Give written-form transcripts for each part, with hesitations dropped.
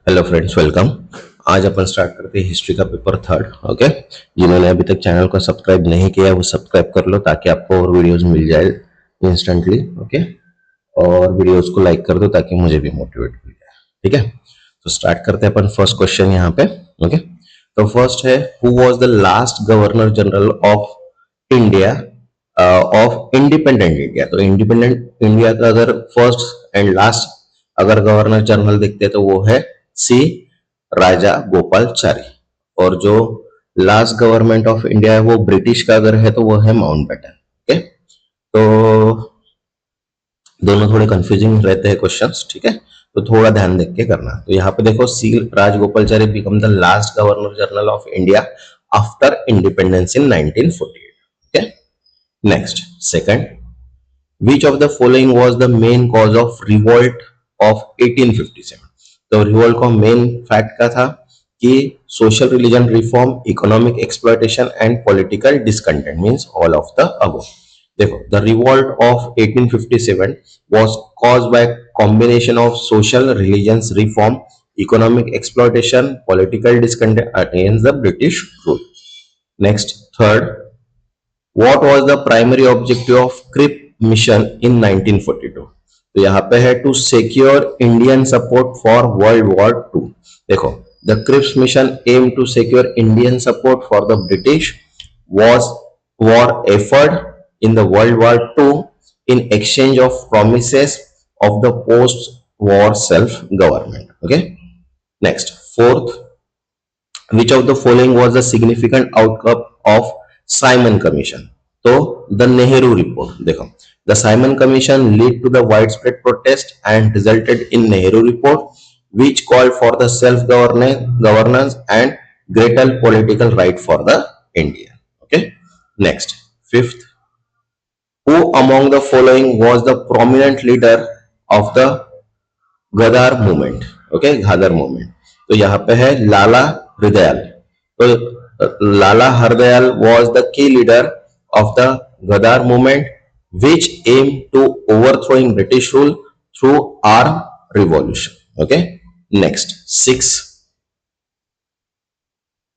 Hello friends, welcome. आज अपन start करते हैं हिस्ट्री का पेपर थर्ड। ओके, जिन्होंने अभी तक चैनल को सब्सक्राइब नहीं किया वो सब्सक्राइब कर लो ताकि आपको और वीडियोस मिल जाए इंस्टेंटली। ओके, और वीडियोस को लाइक कर दो ताकि मुझे भी मोटिवेट मिल जाए। ठीक है, तो स्टार्ट करते हैं अपन फर्स्ट क्वेश्चन यहाँ पे। ओके, तो फर्स्ट है, who was the last governor general of India, of independent India. तो इंडिपेंडेंट इंडिया का अगर फर्स्ट एंड लास्ट अगर गवर्नर जनरल देखते हैं तो वो है सी राजा गोपालचारी। और जो लास्ट गवर्नमेंट ऑफ इंडिया है वो ब्रिटिश का अगर है तो वो है माउंटबेटन। ओके, तो दोनों थोड़े कंफ्यूजिंग रहते हैं क्वेश्चंस। ठीक है, तो थोड़ा ध्यान देख के करना। तो यहाँ पे देखो, C Rajagopalachari become the last governor general of India after independence in 1948। Okay, next second, which of the following was the main cause of revolt of 1857। तो रिवोल्ट का मेन फैक्ट क्या था कि social religion reform, economic exploitation and political discontent, means all of the above. देखो, the revolt of 1857 was caused by combination of social religions reform, economic exploitation, political discontent against the British rule। Next, third, what was the primary objective of Cripps mission in 1942। तो यहाँ पे है to secure Indian support for world war two. देखो, the Cripps mission aim to secure Indian support for the British was war effort in the world war two in exchange of promises of the post war self government. Okay, next fourth, which of the following was the significant outcome of Simon Commission। तो the Nehru report. देखो, the Simon commission lead to the widespread protest and resulted in Nehru report which called for the self governance and greater political right for the India। Okay, next fifth, who among the following was the prominent leader of the Ghadar movement. Okay, Ghadar movement. तो यहाँ पे है लाला हरदयाल। तो लाला Hardayal was the key leader of the Ghadar movement which aimed to overthrowing British rule through armed revolution। Okay, next six,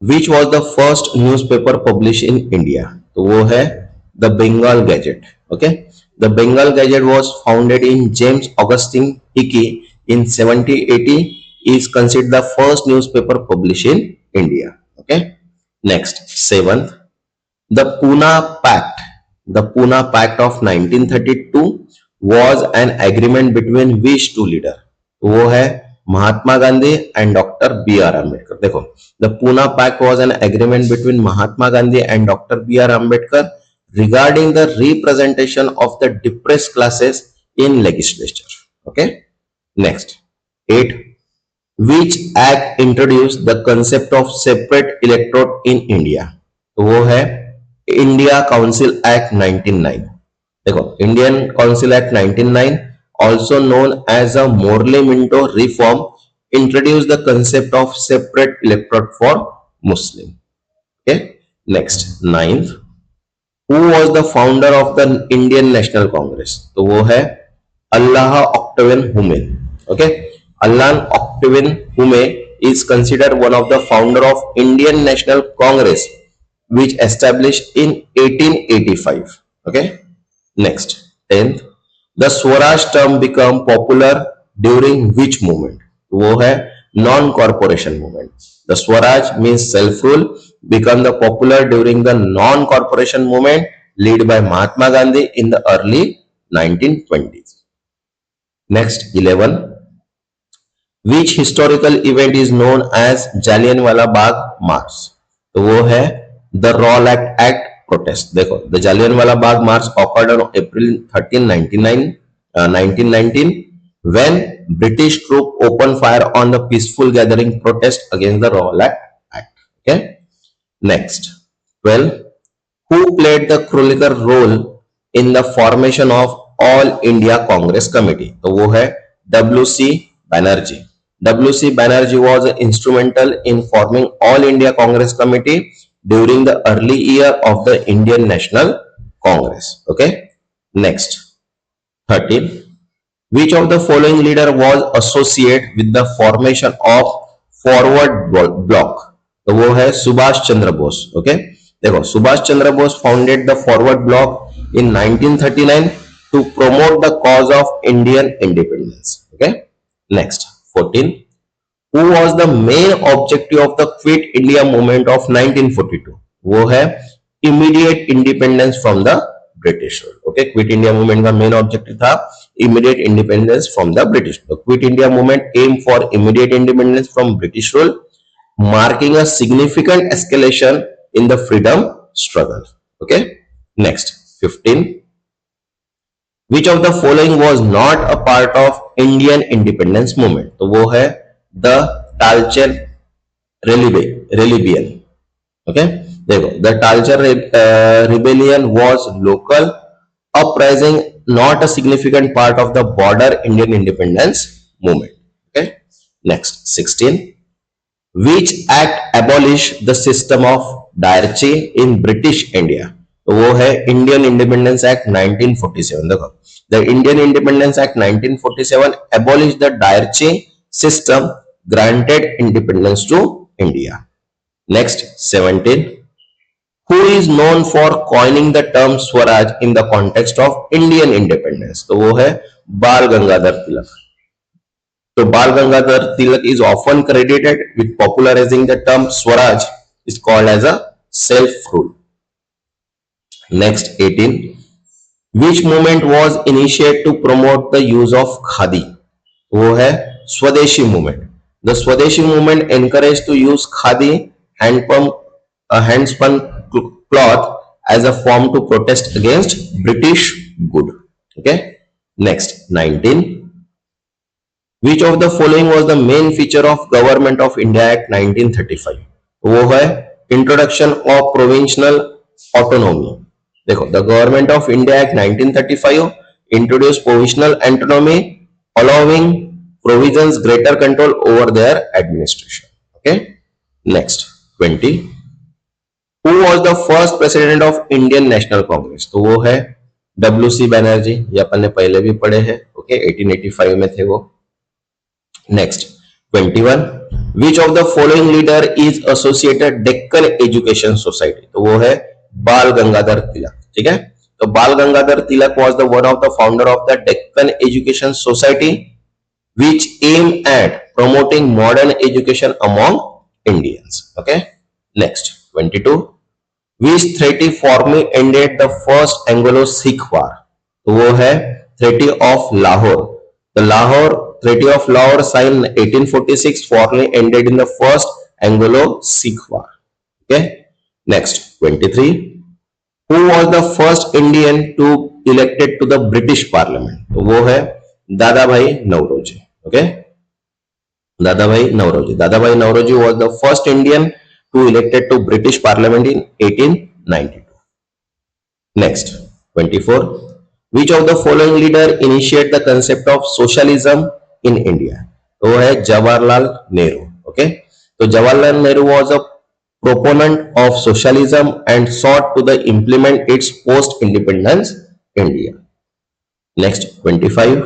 which was the first newspaper published in India। तो वो है the Bengal gazette. Okay, the Bengal gazette was founded in James Augustine Hickey in 1780, is considered the first newspaper published in India। Okay, next seventh, the Pune Pact। The Pune Pact of 1932 was an agreement between which two leader। वो है Mahatma Gandhi and doctor B R Ambedkar. देखो, the Poona pact was an agreement between Mahatma Gandhi and doctor B R Ambedkar regarding the representation of the depressed classes in legislature। Okay, next eight, which act introduced the concept of separate electorate in India। तो वो है India council act 1909। देखो, Indian council act 1909 also known as a Morley-Minto reform introduced the concept of separate electorate for Muslim। Okay, next ninth, who was the founder of the Indian National Congress। तो वो है अल्लाह Octavian हुमे। Okay, अल्लाह Octavian हुमे is considered one of the founder of Indian National Congress which established in 1885। Okay, next 10th, the Swaraj term become popular during which movement। वो है non corporation movement. The Swaraj means self rule become the popular during the non corporation movement led by Mahatma Gandhi in the early 1920s। next 11, which historical event is known as Jallianwala Bagh March। तो वो है the roll act protest. देखो, the Jallianwala Bagh March occurred on April 13, 1919 when British troops opened fire on the peaceful gathering protest against the Rowlatt Act। Okay, next 12, who played the critical role in the formation of All India Congress Committee। तो वो है W.C. Banerjee। W.C. Banerjee was instrumental in forming All India Congress Committee during the early year of the Indian National Congress। Okay, next 13, Which of the following leader was associated with the formation of forward bloc? तो वो है Subhash Chandra Bose. Okay, देखो Subhash Chandra Bose founded the forward bloc in 1939 to promote the cause of Indian independence. Okay, next 14. Who was the main objective of the Quit India movement of 1942? वो है immediate independence from the British rule. Okay, Quit India movement का main objective था immediate independence from the British. The Quit India movement aimed for immediate independence from British rule, marking a significant escalation in the freedom struggle. Okay, next 15. Which of the following was not a part of Indian independence movement? तो वो है the Talcher rebellion. Okay, देखो the Talcher rebellion was local uprising, not a significant part of the broader Indian independence movement. Okay, next 16. Which act abolished the system of diarchy in British India? तो वो है Indian independence act 1947. देखो the Indian independence act 1947 abolished the diarchy system, granted independence to India. Next 17. Who is known for coining the term Swaraj in the context of Indian independence? तो वो है बाल Gangadhar Tilak. So Bal Gangadhar Tilak is often credited with popularizing the term Swaraj, is called as a self-rule. Next 18. Which movement was initiated to promote the use of khadi? वो है स्वदेशी movement. The Swadeshi movement encouraged to use khadi handspun cloth as a form to protest against British good. Okay. Next 19. Which of the following was the main feature of Government of India Act 1935? वो है Introduction of Provincial Autonomy. देखो the Government of India Act 1935 introduced provisional autonomy, allowing provisions greater control over their administration. Okay. Next 20. Who was the first president of Indian National Congress? तो वो है WC Banerjee. ये अपन ने पहले भी पढ़े हैं. ओके, 1885 में थे वो. Next 21. Which of the following leader is associated Deccan Education Society? तो वो है बाल गंगाधर तिलक. ठीक है, तो बाल Gangadhar Tilak was the one of the founder of the Deccan Education Society, which aimed at promoting modern education among Indians. Okay. Next 22. Which treaty formally ended the first Anglo-Sikh war? तो वो है Treaty of Lahore. The Lahore Treaty of Lahore signed 1846 formally ended in the first Anglo-Sikh war. Okay. Next 23. Who was the first Indian to elected to the British Parliament? तो वो है दादा भाई Naoroji. Okay. दादा भाई नौरोजी. दादा भाई Naoroji was the first Indian to elected to British Parliament in 1892. Next 24. Which of the following leader initiated the concept of socialism in India? तो है जवाहरलाल नेहरू. Okay, तो Jawaharlal Nehru was a proponent of socialism and sought to the implement its post-independence India. Next 25.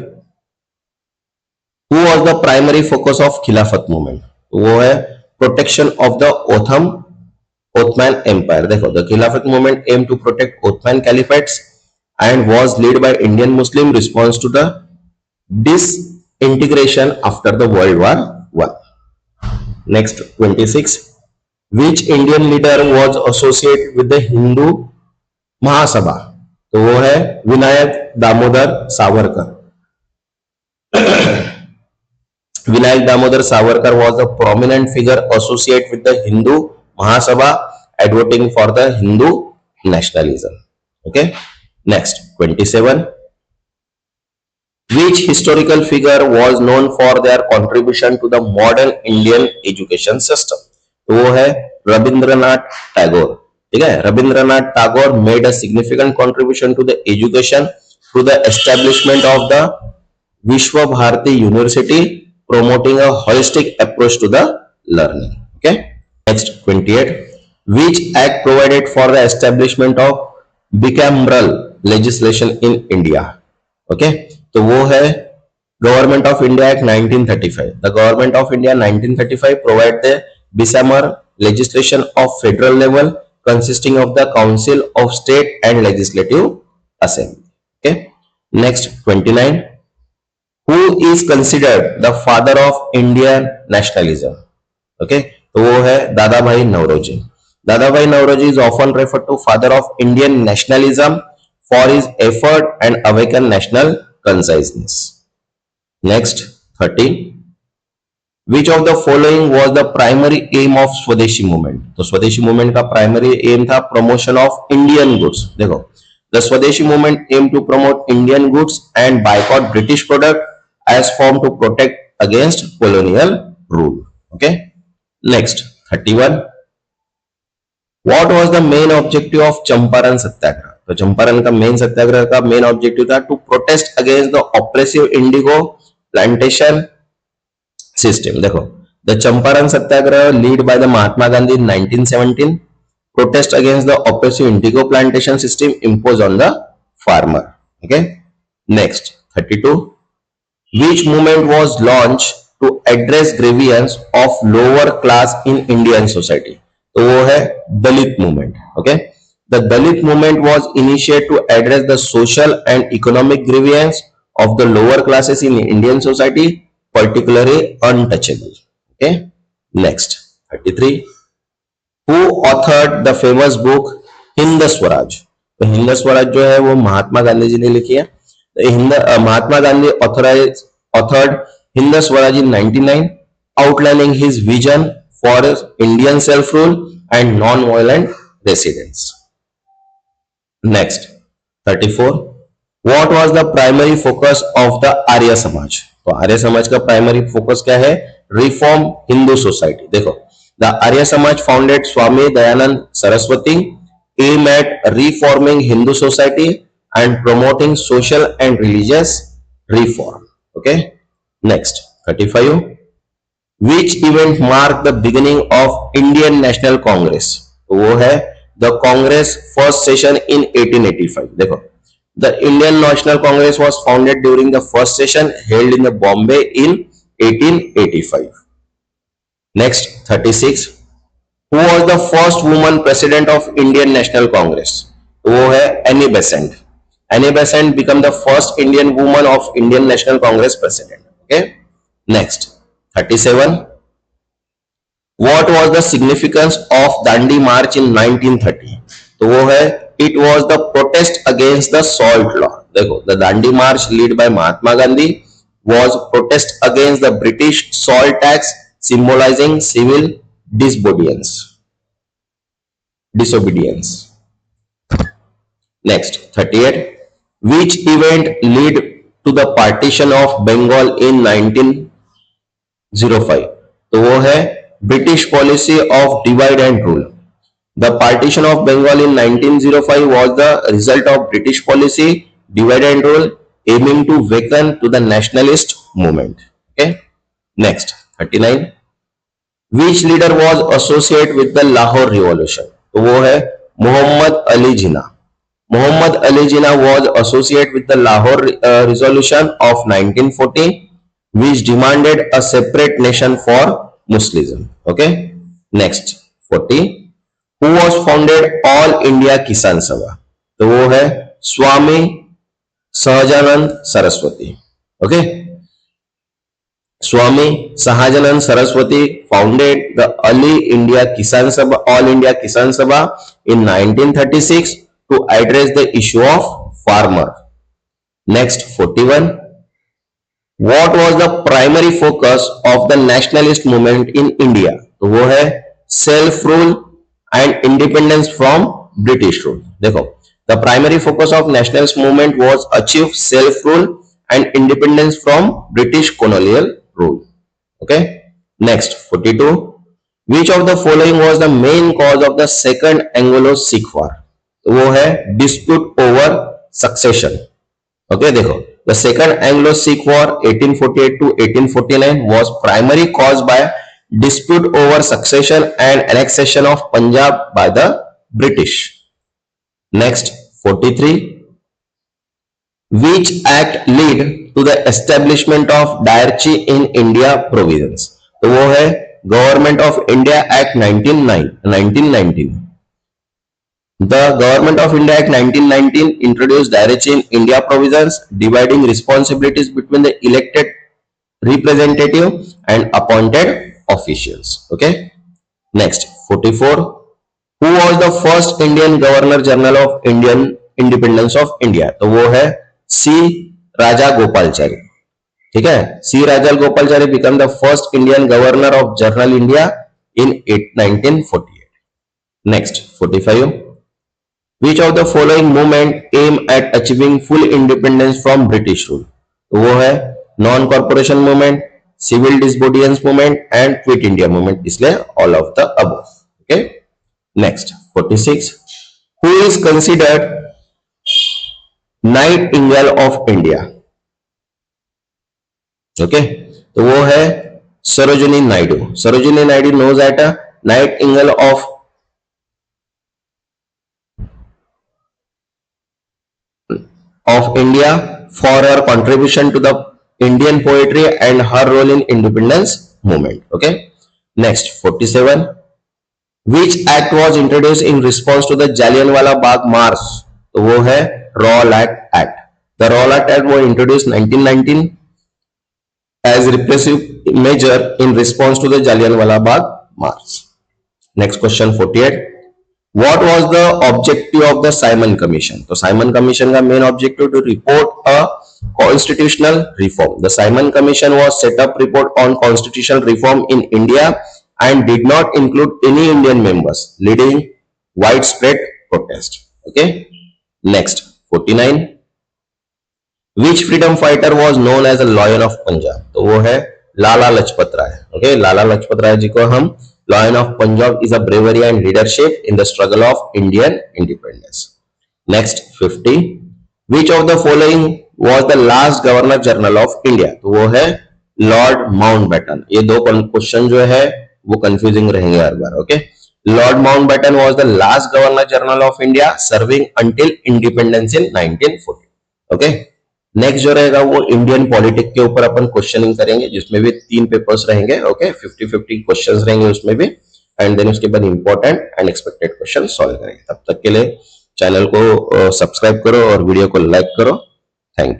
Who was the primary focus of Khilafat movement? वो है protection of the Ottoman Empire. देखो the Khilafat movement aimed to protect Ottoman caliphates and was led by Indian Muslim response to the disintegration after the World War I. Next 26. Which Indian leader was associated with the Hindu Mahasabha? तो वो है Vinayak Damodar Savarkar. Vinayak Damodar Savarkar was a prominent figure associated with the Hindu Mahasabha, advocating for the Hindu nationalism. Okay. Next 27. Which historical figure was known for their contribution to the modern Indian education system? तो वो है रविंद्रनाथ टैगोर. ठीक है, Rabindranath Tagore made a significant contribution to the education through the establishment of the Vishwa Bharati University, promoting a holistic approach to the learning. Okay. Next 28. Which act provided for the establishment of bicameral legislation in India? Okay, तो वो है Government of India Act 1935. The Government of India 1935 provide the Bisamar legislation of federal level consisting of the Council of State and Legislative Assembly. Okay. Next 29. Who is considered the father of Indian nationalism? Okay. तो वो है दादा भाई Naoroji. Dada Bhai Nauroji is often referred to father of Indian nationalism for his effort and awaken national consciousness. Next, 30. Which of the following was the primary aim of Swadeshi movement? तो स्वदेशी movement का primary aim था promotion of Indian goods. देखो, the Swadeshi movement aimed to promote Indian goods and boycott British product as form to protect against colonial rule. Okay. Next, 31. What was the main objective of Champaran Satyagraha? तो चंपारण का main Satyagraha का main objective था to protest against the oppressive indigo plantation system. देखो, the Champaran Satyagraha lead by the Mahatma Gandhi in 1917 protest against the oppressive indigo plantation system imposed on the farmer. Okay. Next, 32. Which movement was launched to address grievance of lower class in Indian society? तो वो है Dalit movement. Okay. The Dalit movement was initiated to address the social and economic grievance of the lower classes in Indian society, particularly untouchable. Okay. Next, 33. Who authored the famous book Hind Swaraj? तो हिंद स्वराज जो है वो महात्मा गांधी जी ने लिखी है. Mahatma Gandhi authored Hind Swaraj in 99, outlining his vision for Indian self-rule and non-violent residence. Next, 34. What was the primary focus of the Arya Samaj? तो आर्य समाज का primary focus क्या है? Reform Hindu society. देखो, the Arya Samaj founded Swami Dayanand Saraswati, aim at reforming Hindu society and promoting social and religious reform. Okay. Next, 35. Which event marked the beginning of Indian National Congress? तो वो है the Congress first session in 1885. देखो, the Indian National Congress was founded during the first session held in the Bombay in 1885. Next, 36. Who was the first woman president of Indian National Congress? वो है Annie Besant. Annie Besant became the first Indian woman of Indian National Congress president. Okay. Next, 37. What was the significance of Dandi March in 1930? तो वो है it was the protest against the salt law. देखो, the Dandi March led by Mahatma Gandhi was protest against the British salt tax, symbolizing civil disobedience. Next, 38. Which event led to the partition of Bengal in 1905? तो वो है British policy of divide and rule. The partition of Bengal in 1905 was the result of British policy divide and rule aiming to weaken to the nationalist movement. Okay. Next, 39. Which leader was associated with the Lahore Revolution? तो वो है Muhammad Ali Jinnah. Muhammad Ali Jinnah was associated with the Lahore Resolution of 1940, which demanded a separate nation for Muslims. Okay. Next, 40. Who was founded All India Kisan Sabha? तो वो है Swami Sahajanand Saraswati. Okay. Swami Sahajanand Saraswati founded the All India Kisan Sabha in 1936 to address the issue of farmer. Next, 41. What was the primary focus of the nationalist movement in India? तो वो है self rule and independence from British rule. देखो, the primary focus of nationalist movement was achieve self rule and independence from British colonial rule. Okay. Next, 42. Which of the following was the main cause of the second Anglo-Sikh war? वो है dispute over succession. Okay, देखो, the second Anglo-Sikh war 1848 to 1849 was primarily caused by dispute over succession and annexation of Punjab by the British. Next, 43. Which act led to the establishment of dyarchy in India provisions, तो वो है government of India act 1919. The Government of India Act 1919 introduced Directory in India provisions dividing responsibilities between the elected representative and appointed officials. Okay. Next, 44. Who was the first Indian Governor General of Indian Independence of India? तो वो है सी राजा गोपालचारी. ठीक है, सी राजा Gopalachari became the first Indian Governor of General India in 1948. Next, 45. Which of the following movement aim at achieving full independence from British rule? तो वो है non corporation movement, civil disobedience movement and quit India movement, इसलिए all of the above. Okay. Next, 46. Who is considered nightingale of India? Okay, तो वो है Sarojini Naidu. Sarojini Naidu knows at a nightingale of India for her contribution to the Indian poetry and her role in independence movement. Okay. Next, 47. Which act was introduced in response to the Jallianwala Bagh March? तो वो है Rowlatt Act. The Rowlatt Act was introduced 1919 as repressive measure in response to the Jallianwala Bagh March. Next question, 48. What was the objective of the Simon Commission? तो Simon Commission का main objective to report a constitutional reform. The Simon Commission was set up report on constitutional reform in India and did not include any Indian members, leading widespread protest. Okay. Next, 49. Which freedom fighter was known as the Lion of Punjab? तो वो है Lala Lajpat Rai. Okay, Lala Lajpat Rai ji को हम Lion of Punjab is a bravery and leadership in the struggle of Indian independence. Next, 50. Which of the following was the last Governor General of India? तो वो है Lord Mountbatten. ये दो क्वेश्चन जो है वो कंफ्यूजिंग रहेंगे हर बार. Okay. Lord Mountbatten was the last Governor General of India, serving until independence in 1940. Okay. Next जो रहेगा वो इंडियन पॉलिटिक्स के ऊपर अपन क्वेश्चनिंग करेंगे, जिसमें भी 3 पेपर्स रहेंगे. ओके, 50-50 क्वेश्चंस रहेंगे उसमें भी, एंड देन उसके बाद important and expected question solve करेंगे. तब तक के लिए चैनल को सब्सक्राइब करो और वीडियो को लाइक करो. Thank you.